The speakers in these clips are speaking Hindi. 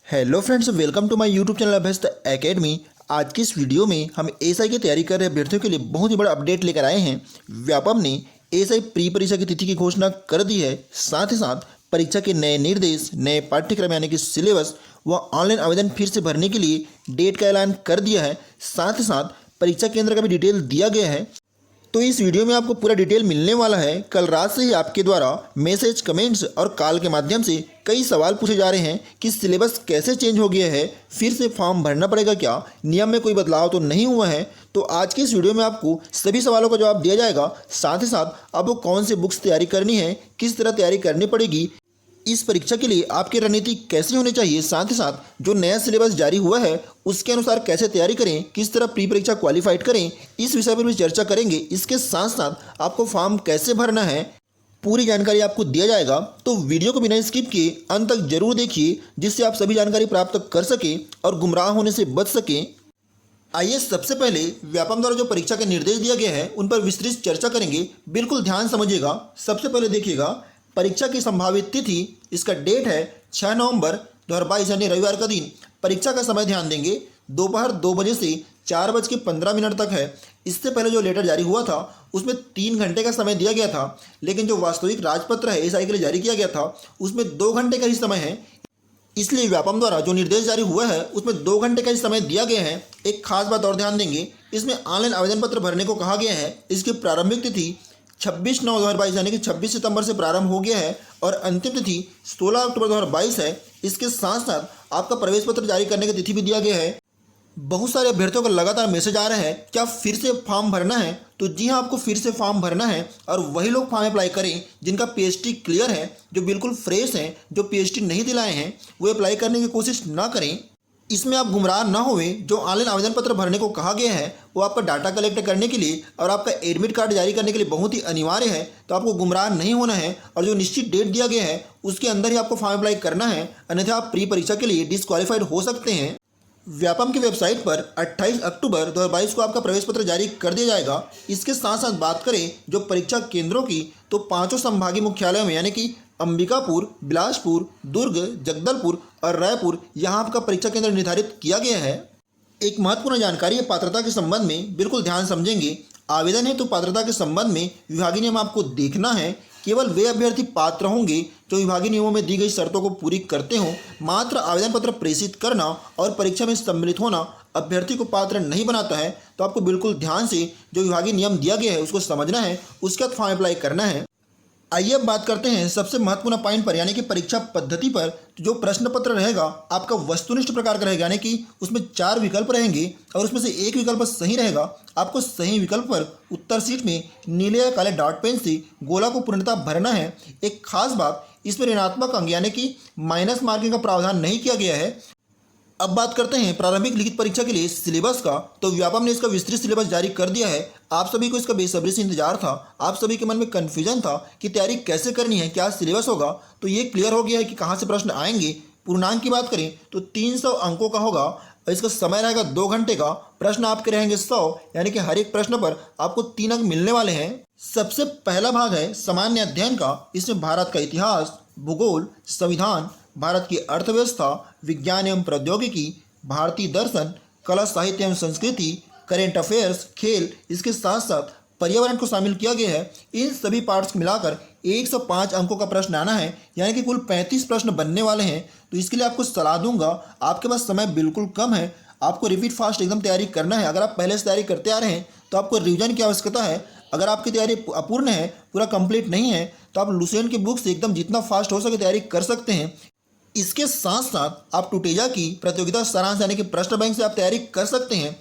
Hello friends, welcome to my YouTube channel Abhyast academy. आज की इस वीडियो में हम एएसआई की तैयारी कर रहे अभ्यर्थियों के लिए बहुत ही बड़ा अपडेट लेकर आए हैं। व्यापम ने एएसआई प्री परीक्षा की तिथि की घोषणा कर दी है। साथ ही साथ परीक्षा के नए निर्देश, नए पाठ्यक्रम यानी कि सिलेबस व ऑनलाइन आवेदन फिर से भरने के लिए डेट का ऐलान कर दिया है। साथ ही साथ परीक्षा केंद्र का भी डिटेल दिया गया है। तो इस वीडियो में आपको पूरा डिटेल मिलने वाला है। कल रात से ही आपके द्वारा मैसेज, कमेंट्स और कॉल के माध्यम से कई सवाल पूछे जा रहे हैं कि सिलेबस कैसे चेंज हो गया है, फिर से फॉर्म भरना पड़ेगा क्या, नियम में कोई बदलाव तो नहीं हुआ है। तो आज के इस वीडियो में आपको सभी सवालों का जवाब दिया जाएगा। साथ ही साथ आपको कौन सी बुक्स तैयारी करनी है, किस तरह तैयारी करनी पड़ेगी, इस परीक्षा के लिए आपकी रणनीति कैसी होनी चाहिए, साथ ही साथ जो नया सिलेबस जारी हुआ है उसके अनुसार कैसे तैयारी करें, किस तरह प्री परीक्षा क्वालिफाइड करें, इस विषय पर भी चर्चा करेंगे। इसके साथ साथ आपको फॉर्म कैसे भरना है, पूरी जानकारी आपको दिया जाएगा। तो वीडियो को बिना स्किप किए अंत तक जरूर देखिए, जिससे आप सभी जानकारी प्राप्त कर सकें और गुमराह होने से बच सकें। आइए सबसे पहले व्यापम द्वारा जो परीक्षा के निर्देश दिया गया है उन पर विस्तृत चर्चा करेंगे। बिल्कुल ध्यान समझिएगा। सबसे पहले देखिएगा, परीक्षा की संभावित तिथि, इसका डेट है 6 नवंबर 2022 यानी रविवार का दिन। परीक्षा का समय ध्यान देंगे, दोपहर 2 बजे से 4:15 तक है। इससे पहले जो लेटर जारी हुआ था उसमें 3 घंटे का समय दिया गया था, लेकिन जो वास्तविक राजपत्र है एएसआई के लिए जारी किया गया था उसमें 2 घंटे का ही समय है। इसलिए व्यापम द्वारा जो निर्देश जारी हुआ है उसमें 2 घंटे का ही समय दिया गया है। एक खास बात और ध्यान देंगे, इसमें ऑनलाइन आवेदन पत्र भरने को कहा गया है। इसकी प्रारंभिक तिथि 26/9/2022 यानी कि 26 सितंबर से प्रारंभ हो गया है और अंतिम तिथि 16 अक्टूबर 2022 है। इसके साथ साथ आपका प्रवेश पत्र जारी करने की तिथि भी दिया गया है। बहुत सारे अभ्यर्थियों का लगातार मैसेज आ रहा है, क्या फिर से फॉर्म भरना है? तो जी हाँ, आपको फिर से फॉर्म भरना है और वही लोग फॉर्म अप्लाई करें जिनका पीएचडी क्लियर है, जो बिल्कुल फ्रेश हैं, जो पीएचडी नहीं दिलाए हैं, वो अप्लाई करने की कोशिश ना करें। इसमें आप गुमराह ना होवे। जो ऑनलाइन आवेदन पत्र भरने को कहा गया है वो आपका डाटा कलेक्ट करने के लिए और आपका एडमिट कार्ड जारी करने के लिए बहुत ही अनिवार्य है। तो आपको गुमराह नहीं होना है और जो निश्चित डेट दिया गया है उसके अंदर ही आपको फॉर्म अप्लाई करना है, अन्यथा आप प्री परीक्षा के लिए डिस्क्वालीफाइड हो सकते हैं। व्यापम की वेबसाइट पर 28 अक्टूबर 2022 को आपका प्रवेश पत्र जारी कर दिया जाएगा। इसके साथ साथ बात करें जो परीक्षा केंद्रों की, तो 5 संभागीय मुख्यालयों में यानी कि अंबिकापुर, बिलासपुर, दुर्ग, जगदलपुर और रायपुर, यहाँ आपका परीक्षा केंद्र निर्धारित किया गया है। एक महत्वपूर्ण जानकारी है पात्रता के संबंध में, बिल्कुल ध्यान समझेंगे। आवेदन है तो पात्रता के संबंध में विभागीय नियम आपको देखना है। केवल वे अभ्यर्थी पात्र होंगे जो विभागीय नियमों में दी गई शर्तों को पूरी करते हों। मात्र आवेदन पत्र प्रेषित करना और परीक्षा में सम्मिलित होना अभ्यर्थी को पात्र नहीं बनाता है। तो आपको बिल्कुल ध्यान से जो विभागीय नियम दिया गया है उसको समझना है, उसके बाद फॉर्म अप्लाई करना है। आइए अब बात करते हैं सबसे महत्वपूर्ण पॉइंट पर, यानी कि परीक्षा पद्धति पर। जो प्रश्न पत्र रहेगा आपका वस्तुनिष्ठ प्रकार का रहेगा, यानी कि उसमें 4 विकल्प रहेंगे और उसमें से एक विकल्प सही रहेगा। आपको सही विकल्प पर उत्तर शीट में नीले या काले डॉट पेन से गोला को पूर्णतः भरना है। एक खास बात, इसमें ऋणात्मक अंक यानी कि माइनस मार्किंग का प्रावधान नहीं किया गया है। अब बात करते हैं प्रारंभिक लिखित परीक्षा के लिए सिलेबस का। तो व्यापम ने इसका विस्तृत सिलेबस जारी कर दिया है। आप सभी को इसका बेसब्री से इंतजार था, आप सभी के मन में कन्फ्यूजन था कि तैयारी कैसे करनी है, क्या सिलेबस होगा। तो ये क्लियर हो गया है कि कहाँ से प्रश्न आएंगे। पूर्णांक की बात करें तो 300 अंकों का होगा और इसका समय रहेगा 2 घंटे का। प्रश्न आपके रहेंगे 100, यानी कि हर एक प्रश्न पर आपको 3 अंक मिलने वाले हैं। सबसे पहला भाग है सामान्य अध्ययन का। इसमें भारत का इतिहास, भूगोल, संविधान, भारत की अर्थव्यवस्था, विज्ञान एवं प्रौद्योगिकी, भारतीय दर्शन, कला साहित्य एवं संस्कृति, करेंट अफेयर्स, खेल, इसके साथ साथ पर्यावरण को शामिल किया गया है। इन सभी पार्ट्स को मिलाकर 105 अंकों का प्रश्न आना है, यानी कि कुल 35 प्रश्न बनने वाले हैं। तो इसके लिए आपको सलाह दूंगा, आपके पास समय बिल्कुल कम है, आपको रिपीट फास्ट एकदम तैयारी करना है। अगर आप पहले से तैयारी करते आ रहे हैं तो आपको रिवीजन की आवश्यकता है। अगर आपकी तैयारी अपूर्ण है, पूरा कंप्लीट नहीं है, तो आप लुसेंट की बुक से एकदम जितना फास्ट हो सके तैयारी कर सकते हैं। इसके साथ साथ आप टुटेजा की प्रतियोगिता सारांश यानी कि प्रश्न बैंक से आप तैयारी कर सकते हैं।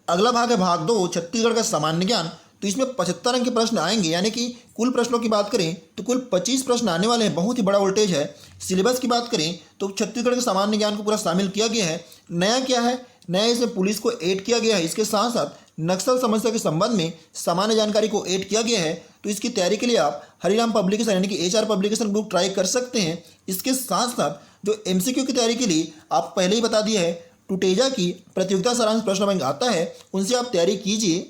अगला भाग है भाग 2, छत्तीसगढ़ का सामान्य ज्ञान। तो इसमें 75 अंक के प्रश्न आएंगे, यानी कि कुल प्रश्नों की बात करें तो कुल 25 प्रश्न आने वाले हैं। बहुत ही बड़ा वोल्टेज है। सिलेबस की बात करें तो छत्तीसगढ़ के सामान्य ज्ञान को पूरा शामिल किया गया है। नया क्या है? नया इसमें पुलिस को ऐड किया गया है। इसके साथ साथ नक्सल समस्या के संबंध में सामान्य जानकारी को ऐड किया गया है। तो इसकी तैयारी के लिए आप हरिराम पब्लिकेशन यानी कि एचआर पब्लिकेशन बुक ट्राई कर सकते हैं। इसके साथ साथ जो एमसीक्यू की तैयारी के लिए आप पहले ही बता दिया है, टुटेजा की प्रतियोगिता सारांश प्रश्न बैंक आता है, उनसे आप तैयारी कीजिए।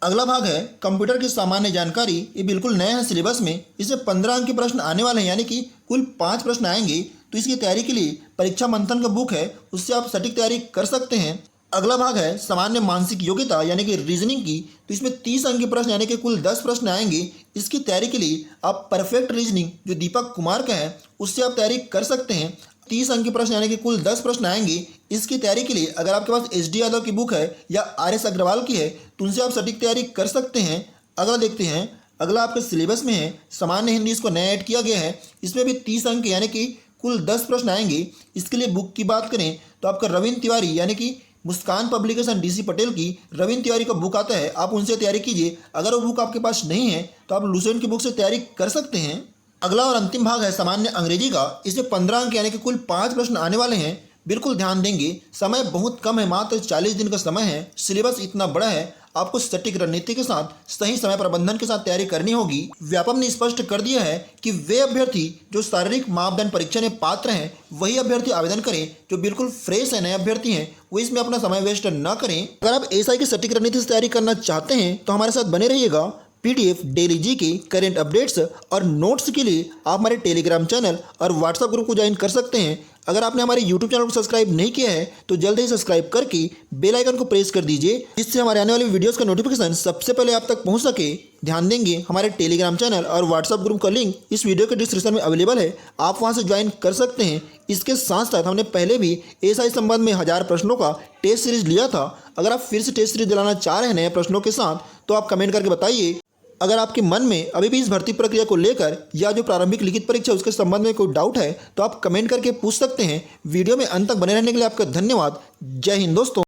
अगला भाग है कंप्यूटर की सामान्य जानकारी। ये बिल्कुल नया है सिलेबस में। इसमें 15 अंक के प्रश्न आने वाले हैं, यानी कि कुल 5 प्रश्न आएंगे। तो इसकी तैयारी के लिए परीक्षा मंथन का बुक है, उससे आप सटीक तैयारी कर सकते हैं। अगला भाग है सामान्य मानसिक योग्यता यानी कि रीजनिंग की। तो इसमें 30 अंक के प्रश्न यानी कि कुल 10 प्रश्न आएंगे। इसकी तैयारी के लिए आप परफेक्ट रीजनिंग जो दीपक कुमार का है उससे आप तैयारी कर सकते हैं। 30 अंक के प्रश्न यानी कि कुल 10 प्रश्न आएंगे। इसकी तैयारी के लिए अगर आपके पास एच डी यादव की बुक है या आर एस अग्रवाल की है तो उनसे आप सटीक तैयारी कर सकते हैं। अगला देखते हैं, अगला आपके सिलेबस में है सामान्य हिंदी, इसको नया ऐड किया गया है। इसमें भी 30 अंक यानी कि कुल 10 प्रश्न आएंगे। इसके लिए बुक की बात करें तो आपका रविंद्र तिवारी यानी कि मुस्कान पब्लिकेशन डीसी पटेल की रविंद्र तिवारी का बुक आता है, आप उनसे तैयारी कीजिए। अगर वो बुक आपके पास नहीं है तो आप लुसेंट की बुक से तैयारी कर सकते हैं। अगला और अंतिम भाग है सामान्य अंग्रेजी का। इसमें 15 अंक यानी कि कुल 5 प्रश्न आने वाले हैं। बिल्कुल ध्यान देंगे, समय बहुत कम है, मात्र 40 दिन का समय है। सिलेबस इतना बड़ा है, आपको सटीक रणनीति के साथ सही समय प्रबंधन के साथ तैयारी करनी होगी। व्यापम ने स्पष्ट कर दिया है कि वे अभ्यर्थी जो शारीरिक मापदंड परीक्षा में पात्र हैं वही अभ्यर्थी आवेदन करें। जो बिल्कुल फ्रेश है, नए अभ्यर्थी हैं, वो इसमें अपना समय वेस्ट न करें। अगर आप एसआई की सटीक रणनीति से तैयारी करना चाहते हैं तो हमारे साथ बने रहिएगा। PDF, daily GK, current updates और नोट्स के लिए आप हमारे टेलीग्राम चैनल और व्हाट्सएप ग्रुप को ज्वाइन कर सकते हैं। अगर आपने हमारे यूट्यूब चैनल को सब्सक्राइब नहीं किया है तो जल्द ही सब्सक्राइब करके बेल आइकन को प्रेस कर दीजिए, जिससे हमारे आने वाली वीडियोस का नोटिफिकेशन सबसे पहले आप तक पहुंच सके। ध्यान देंगे, हमारे टेलीग्राम चैनल और व्हाट्सएप ग्रुप का लिंक इस वीडियो के डिस्क्रिप्शन में अवेलेबल है, आप वहां से ज्वाइन कर सकते हैं। इसके साथ साथ हमने पहले भी एसआई संबंध में 1000 प्रश्नों का टेस्ट सीरीज लिया था। अगर आप फिर से टेस्ट सीरीज दिलाना चाह रहे हैं नए प्रश्नों के साथ तो आप कमेंट करके बताइए। अगर आपके मन में अभी भी इस भर्ती प्रक्रिया को लेकर या जो प्रारंभिक लिखित परीक्षा उसके संबंध में कोई डाउट है तो आप कमेंट करके पूछ सकते हैं। वीडियो में अंत तक बने रहने के लिए आपका धन्यवाद। जय हिंद दोस्तों।